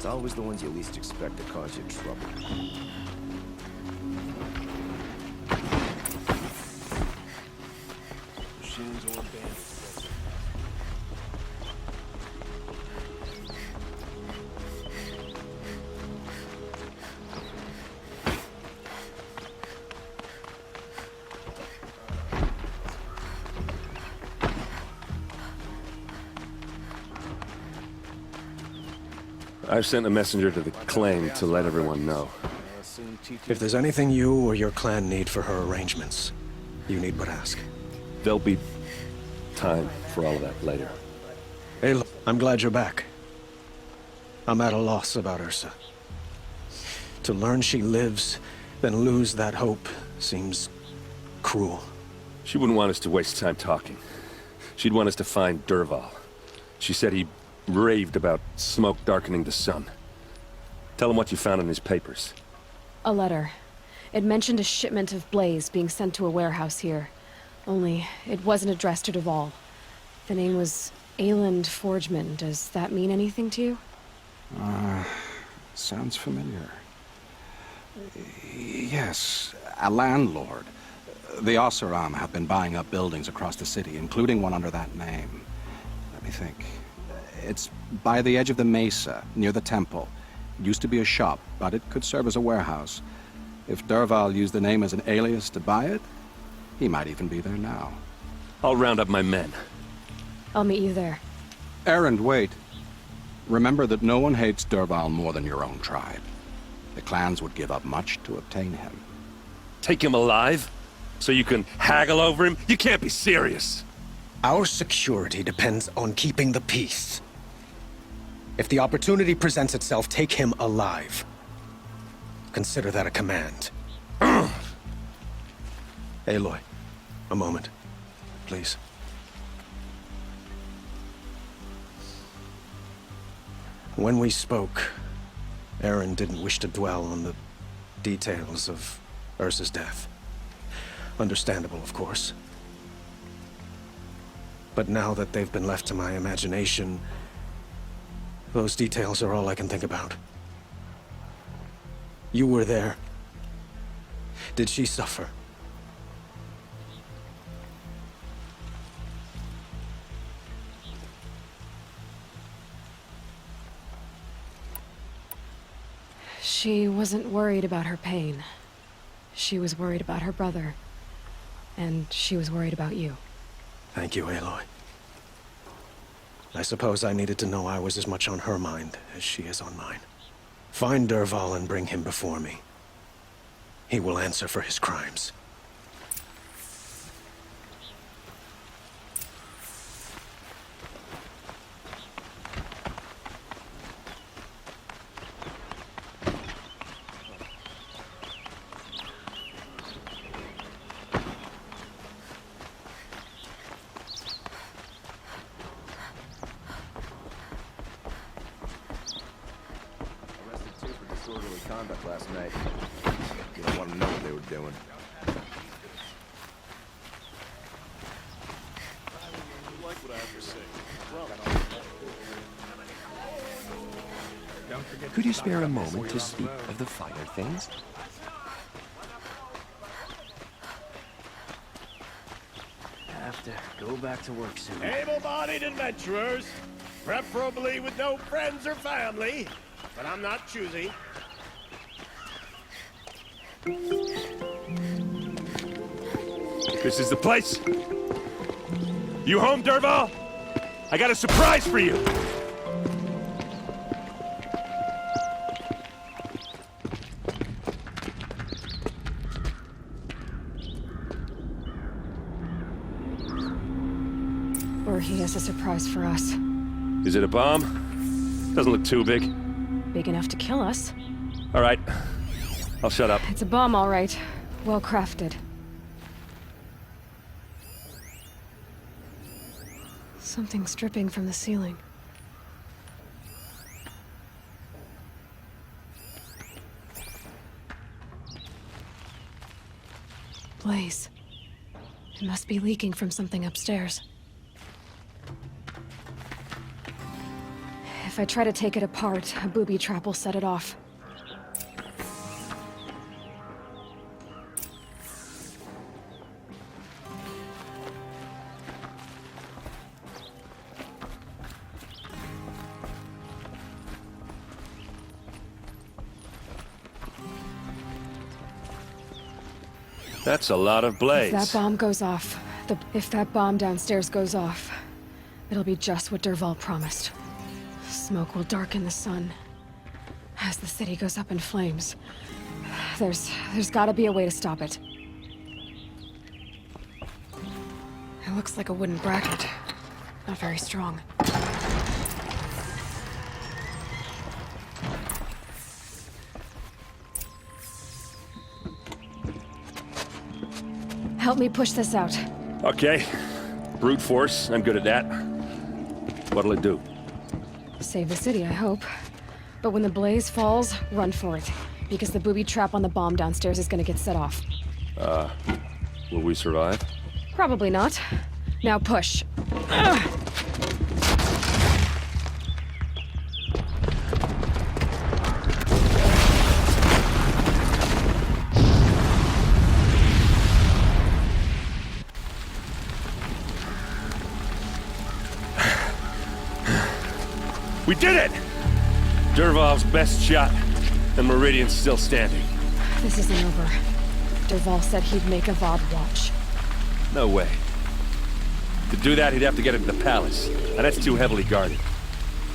It's always the ones you least expect that cause you trouble. Machines or bandits. I've sent a messenger to the claim to let everyone know. If there's anything you or your clan need for her arrangements, you need but ask. There'll be time for all of that later. Hey, look, I'm glad you're back. I'm at a loss about Ursa. To learn she lives, then lose that hope, seems cruel. She wouldn't want us to waste time talking. She'd want us to find Dervahl. She said he raved about smoke darkening the sun. Tell him what you found in his papers. A letter. It mentioned a shipment of blaze being sent to a warehouse here. Only, it wasn't addressed to Dervahl. The name was Ayland Forgeman. Does that mean anything to you? Sounds familiar. Yes, a landlord. The Oseram have been buying up buildings across the city, including one under that name. Let me think. It's by the edge of the mesa, near the temple. It used to be a shop, but it could serve as a warehouse. If Dervahl used the name as an alias to buy it, he might even be there now. I'll round up my men. I'll meet you there. Erend, wait. Remember that no one hates Dervahl more than your own tribe. The clans would give up much to obtain him. Take him alive? So you can haggle over him? You can't be serious! Our security depends on keeping the peace. If the opportunity presents itself, take him alive. Consider that a command. Aloy, a moment, please. When we spoke, Erend didn't wish to dwell on the details of Ursa's death. Understandable, of course. But now that they've been left to my imagination, those details are all I can think about. You were there. Did she suffer? She wasn't worried about her pain. She was worried about her brother. And she was worried about you. Thank you, Aloy. I suppose I needed to know I was as much on her mind as she is on mine. Find Dervahl and bring him before me. He will answer for his crimes. Disorderly conduct last night. You don't want to know what they were doing. Could you spare a moment to speak of the finer things? Have to go back to work soon. Able-bodied adventurers, preferably with no friends or family, but I'm not choosy. This is the place! You home, Dervahl? I got a surprise for you! Or he has a surprise for us. Is it a bomb? Doesn't look too big. Big enough to kill us. All right. I'll shut up. It's a bomb, all right. Well crafted. Something's dripping from the ceiling. Blaze. It must be leaking from something upstairs. If If I try to take it apart, a booby trap will set it off. That's a lot of blaze. If that bomb goes off, if that bomb downstairs goes off, it'll be just what Dervahl promised. Smoke will darken the sun. As the city goes up in flames, there's gotta be a way to stop it. It looks like a wooden bracket. Not very strong. Help me push this out. Okay. Brute force, I'm good at that. What'll it do? Save the city, I hope. But when the blaze falls, run for it. Because the booby trap on the bomb downstairs is gonna get set off. Will we survive? Probably not. Now push. Ugh. We did it! Dervahl's best shot, and Meridian's still standing. This isn't over. Dervahl said he'd make a VOD watch. No way. To do that, he'd have to get into the palace, and that's too heavily guarded.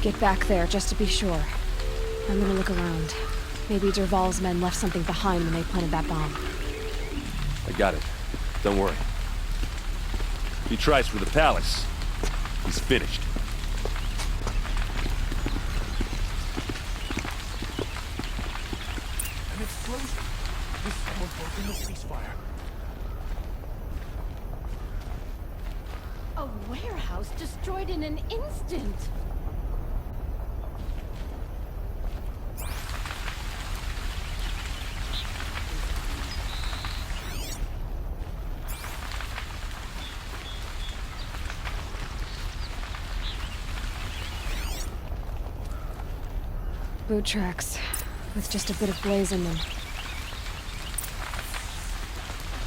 Get back there, just to be sure. I'm gonna look around. Maybe Dervahl's men left something behind when they planted that bomb. I got it. Don't worry. If he tries for the palace, he's finished. A warehouse destroyed in an instant! Boot tracks, with just a bit of blaze in them.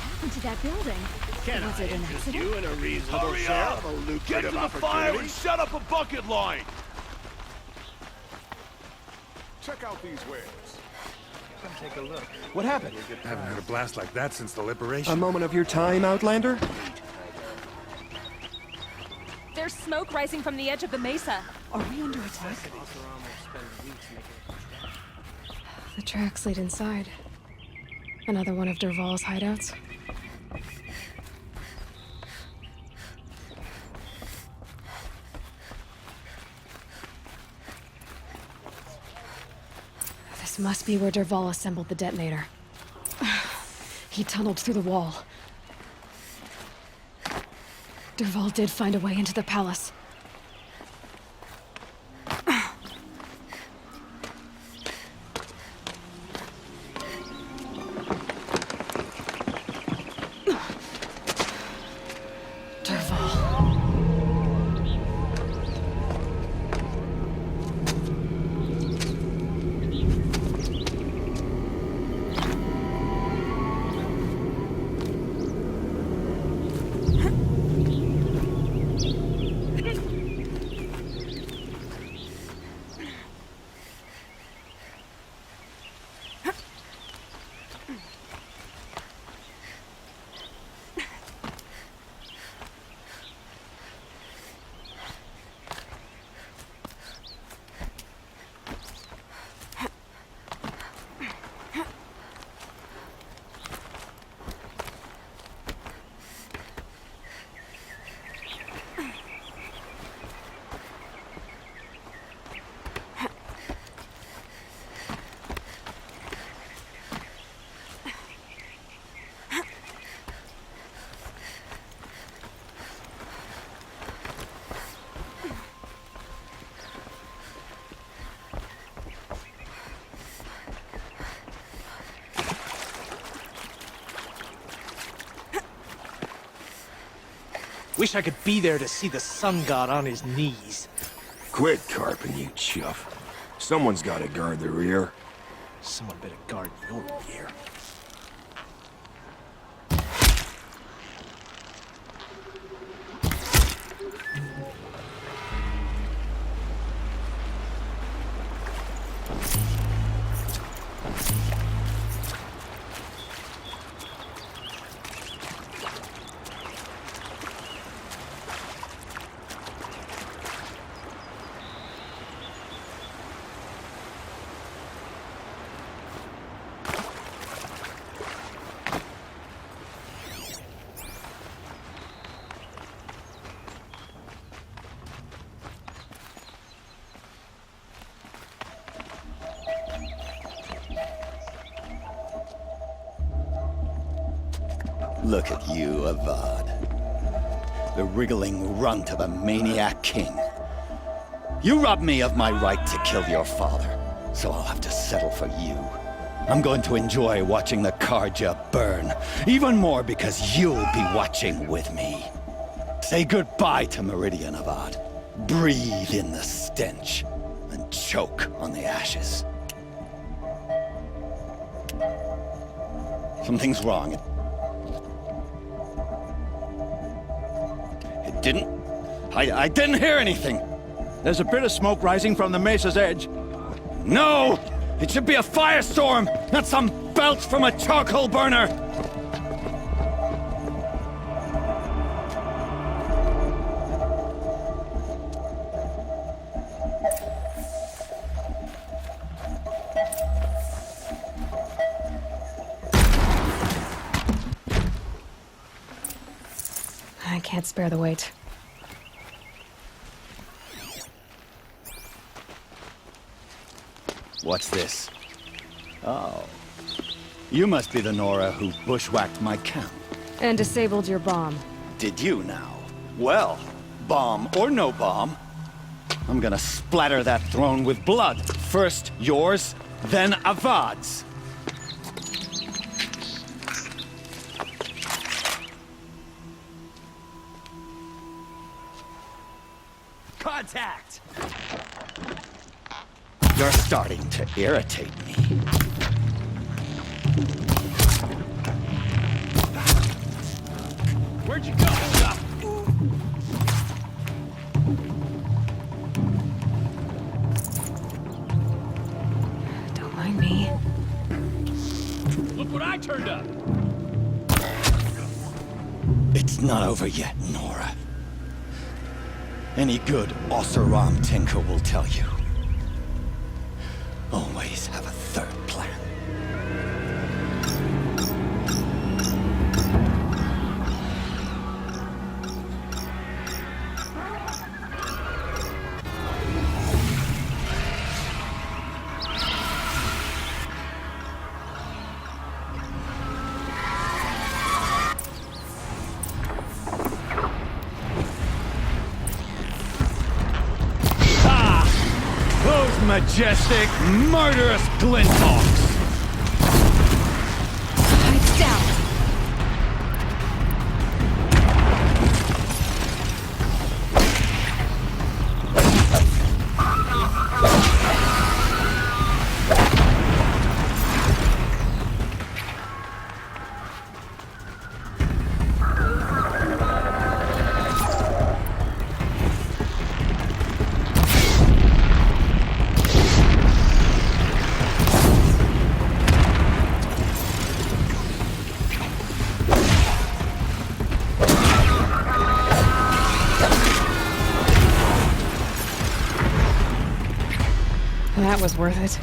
What happened to that building? Can Was I it an interest accident? you in a reasonable Hurry share up! of a Get lucrative to the fire opportunity? and set up a bucket line! Check out these wares. Take a look. What happened? Haven't had a blast like that since the liberation. A moment of your time, Outlander? There's smoke rising from the edge of the mesa. Are we under attack? The tracks lead inside. Another one of Dervahl's hideouts. This must be where Dervahl assembled the detonator. He tunneled through the wall. Dervahl did find a way into the palace. Wish I could be there to see the sun god on his knees. Quit carping, you chuff. Someone's gotta guard the rear. Someone better guard your rear. Look at you, Avad. The wriggling runt of a maniac king. You robbed me of my right to kill your father, so I'll have to settle for you. I'm going to enjoy watching the Carja burn, even more because you'll be watching with me. Say goodbye to Meridian, Avad. Breathe in the stench, and choke on the ashes. Something's wrong. I didn't hear anything. There's a bit of smoke rising from the mesa's edge. No! It should be a firestorm, not some belch from a charcoal burner! I can't spare the weight. What's this? Oh. You must be the Nora who bushwhacked my camp. And disabled your bomb. Did you now? Well, bomb or no bomb, I'm gonna splatter that throne with blood. First yours, then Avad's. Contact! You're starting to irritate me. Where'd you go? Stop! Don't mind me. Look what I turned up! It's not over yet, Nora. Any good Oseram tinker will tell you. Always have a third plan. Majestic, murderous glinthawks! It's down! That was worth it.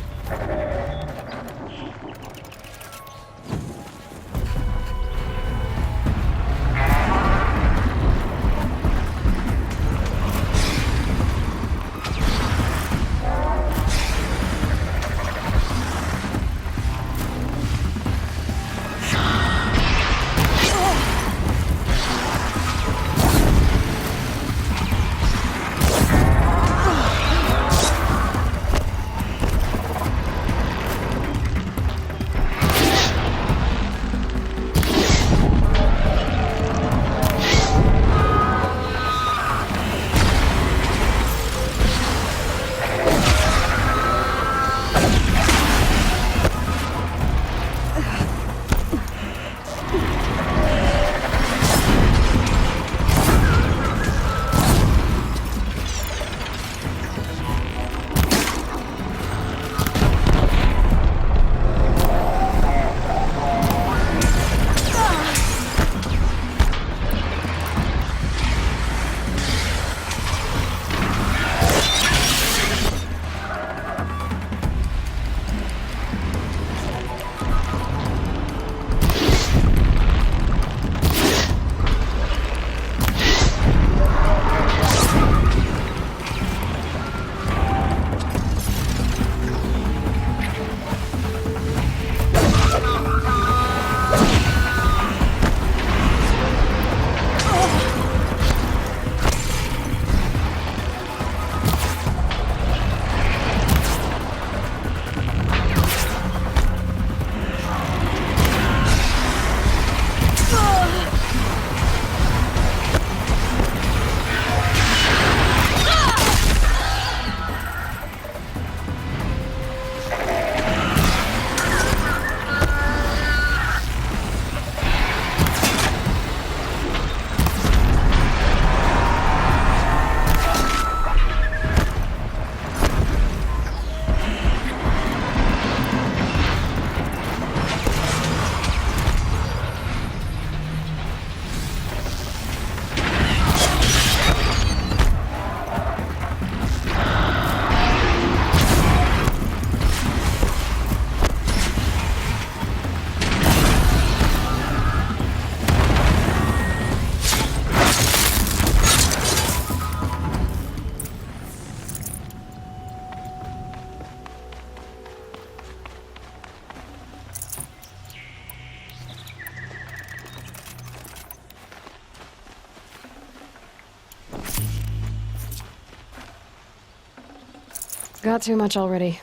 Got too much already.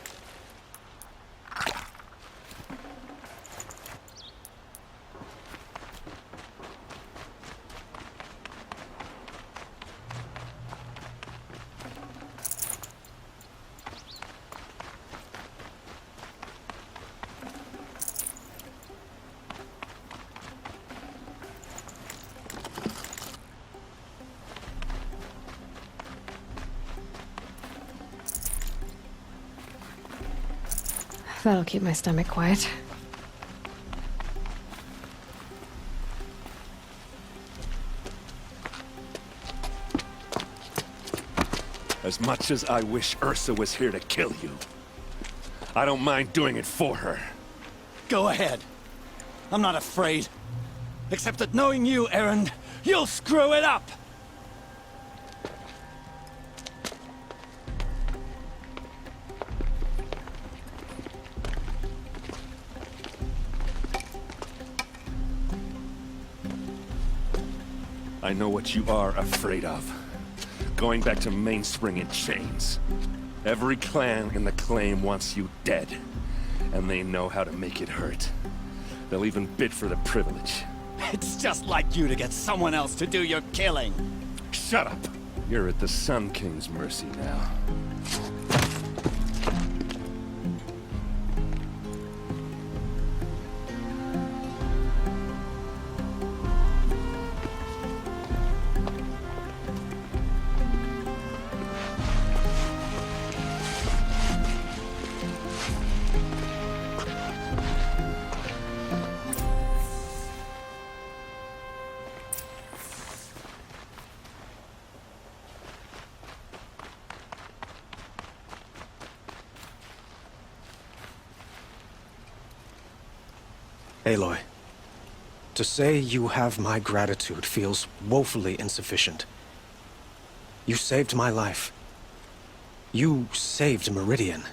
That'll keep my stomach quiet. As much as I wish Ursa was here to kill you, I don't mind doing it for her. Go ahead. I'm not afraid. Except that knowing you, Erend, you'll screw it up! I know what you are afraid of. Going back to Mainspring in chains. Every clan in the claim wants you dead. And they know how to make it hurt. They'll even bid for the privilege. It's just like you to get someone else to do your killing. Shut up! You're at the Sun King's mercy now. Aloy, to say you have my gratitude feels woefully insufficient. You saved my life. You saved Meridian.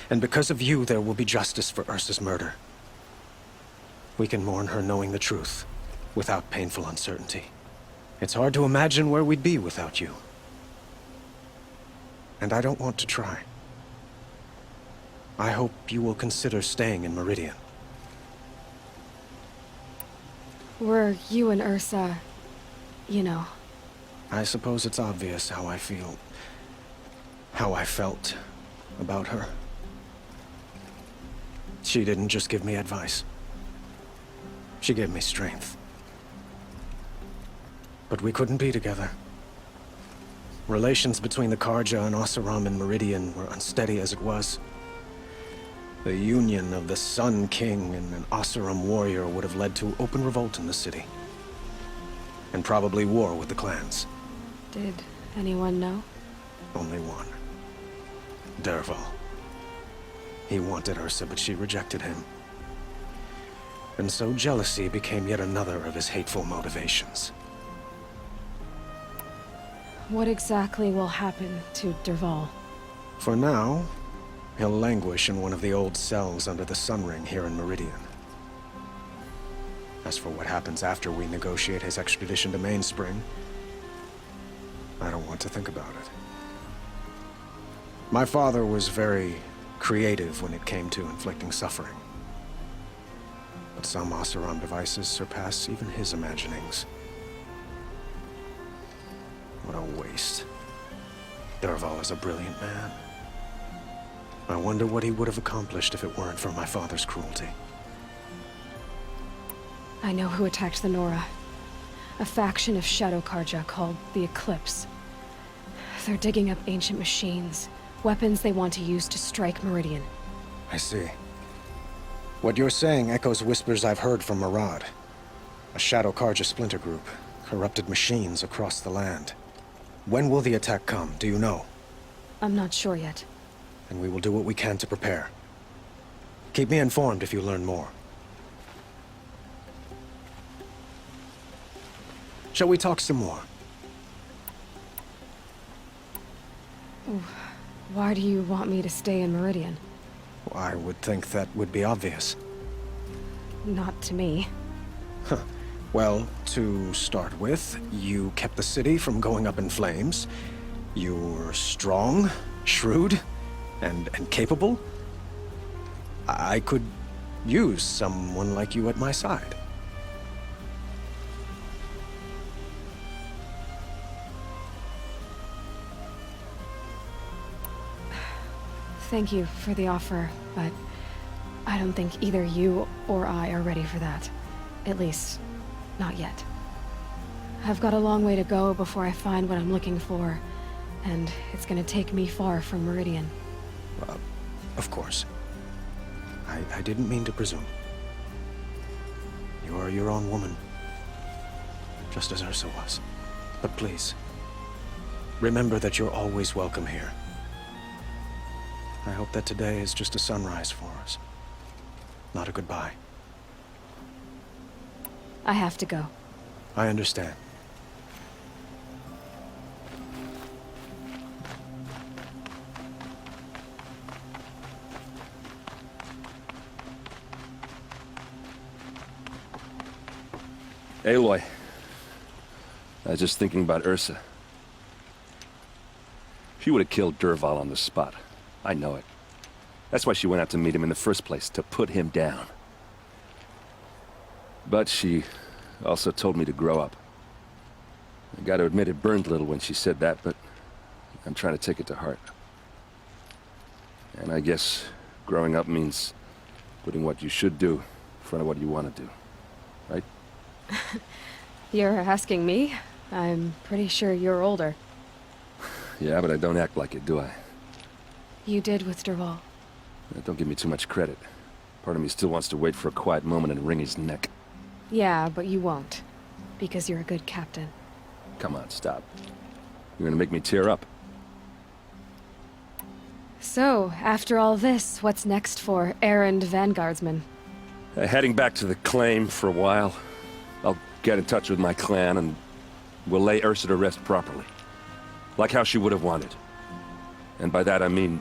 And because of you, there will be justice for Ursa's murder. We can mourn her knowing the truth, without painful uncertainty. It's hard to imagine where we'd be without you. And I don't want to try. I hope you will consider staying in Meridian. Were you and Ursa, you know... I suppose it's obvious how I feel... how I felt about her. She didn't just give me advice. She gave me strength. But we couldn't be together. Relations between the Carja and Oseram and Meridian were unsteady as it was. The union of the Sun King and an Oseram warrior would have led to open revolt in the city. And probably war with the clans. Did anyone know? Only one. Dervahl. He wanted Ursa, but she rejected him. And so jealousy became yet another of his hateful motivations. What exactly will happen to Dervahl? For now, he'll languish in one of the old cells under the Sun Ring here in Meridian. As for what happens after we negotiate his extradition to Mainspring, I don't want to think about it. My father was very creative when it came to inflicting suffering. But some Oseram devices surpass even his imaginings. What a waste. Dervahl is a brilliant man. I wonder what he would have accomplished if it weren't for my father's cruelty. I know who attacked the Nora. A faction of Shadow Carja called the Eclipse. They're digging up ancient machines, weapons they want to use to strike Meridian. I see. What you're saying echoes whispers I've heard from Murad. A Shadow Carja splinter group, corrupted machines across the land. When will the attack come, do you know? I'm not sure yet. And we will do what we can to prepare. Keep me informed if you learn more. Shall we talk some more? Why do you want me to stay in Meridian? I would think that would be obvious. Not to me. Huh. Well, to start with, you kept the city from going up in flames. You were strong, shrewd and capable. I could use someone like you at my side. Thank you for the offer, but I don't think either you or I are ready for that. At least, not yet. I've got a long way to go before I find what I'm looking for, and it's gonna take me far from Meridian. Of course. I didn't mean to presume. You are your own woman, just as Ursa was. But please, remember that you're always welcome here. I hope that today is just a sunrise for us, not a goodbye. I have to go. I understand. Aloy, I was just thinking about Ursa. She would have killed Dervahl on the spot. I know it. That's why she went out to meet him in the first place, to put him down. But she also told me to grow up. I gotta admit it burned a little when she said that, but I'm trying to take it to heart. And I guess growing up means putting what you should do in front of what you want to do. Right? You're asking me? I'm pretty sure you're older. Yeah, but I don't act like it, do I? You did with Dervahl. Don't give me too much credit. Part of me still wants to wait for a quiet moment and wring his neck. Yeah, but you won't. Because you're a good captain. Come on, stop. You're gonna make me tear up. So, after all this, what's next for errand vanguardsman? Heading back to the claim for a while. I'll get in touch with my clan and we'll lay Ursa to rest properly. Like how she would have wanted. And by that I mean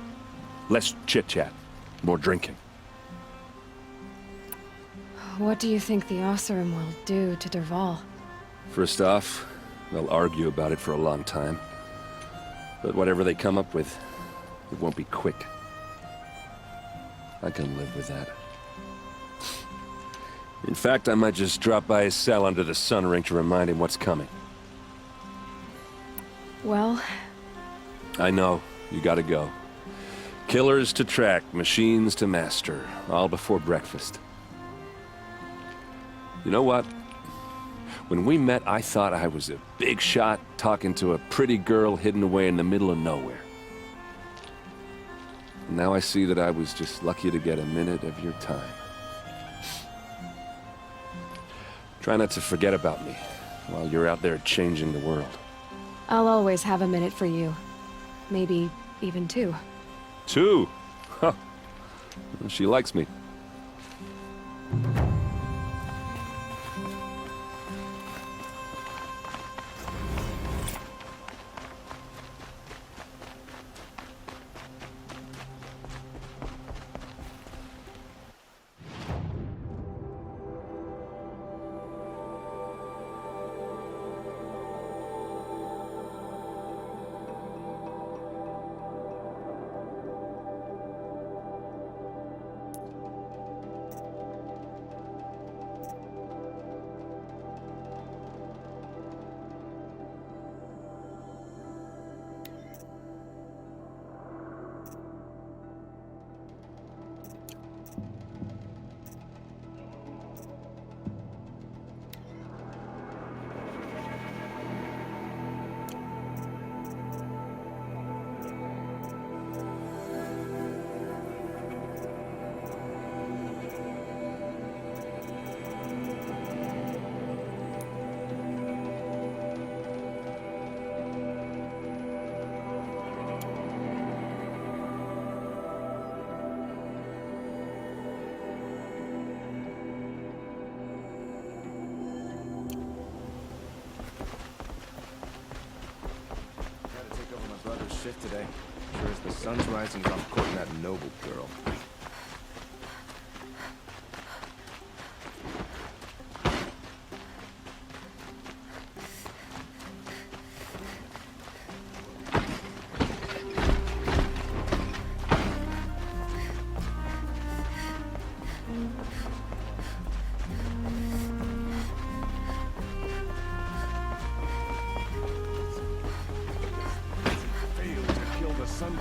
less chit-chat, more drinking. What do you think the Oseram will do to Dervahl? First off, they'll argue about it for a long time. But whatever they come up with, it won't be quick. I can live with that. In fact, I might just drop by his cell under the sun ring to remind him what's coming. Well... I know. You gotta go. Killers to track, machines to master, all before breakfast. You know what? When we met, I thought I was a big shot talking to a pretty girl hidden away in the middle of nowhere. And now I see that I was just lucky to get a minute of your time. Try not to forget about me while you're out there changing the world. I'll always have a minute for you. Maybe even two. Two? Huh. She likes me. Shift today. Sure as the sun's rising, I'm courting that noble girl.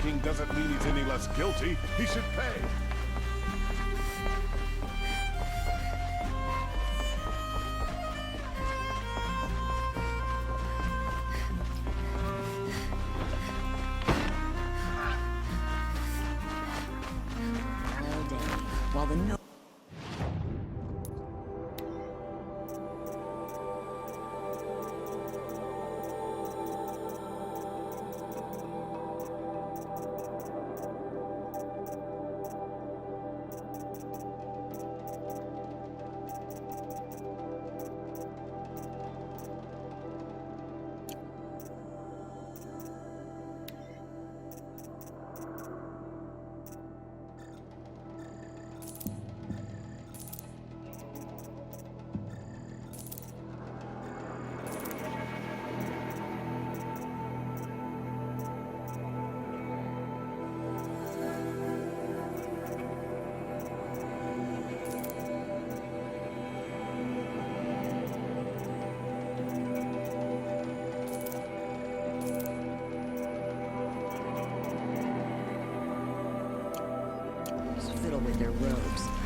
king doesn't mean he's any less guilty. He should pay. All day, while the no. Fiddle with their robes.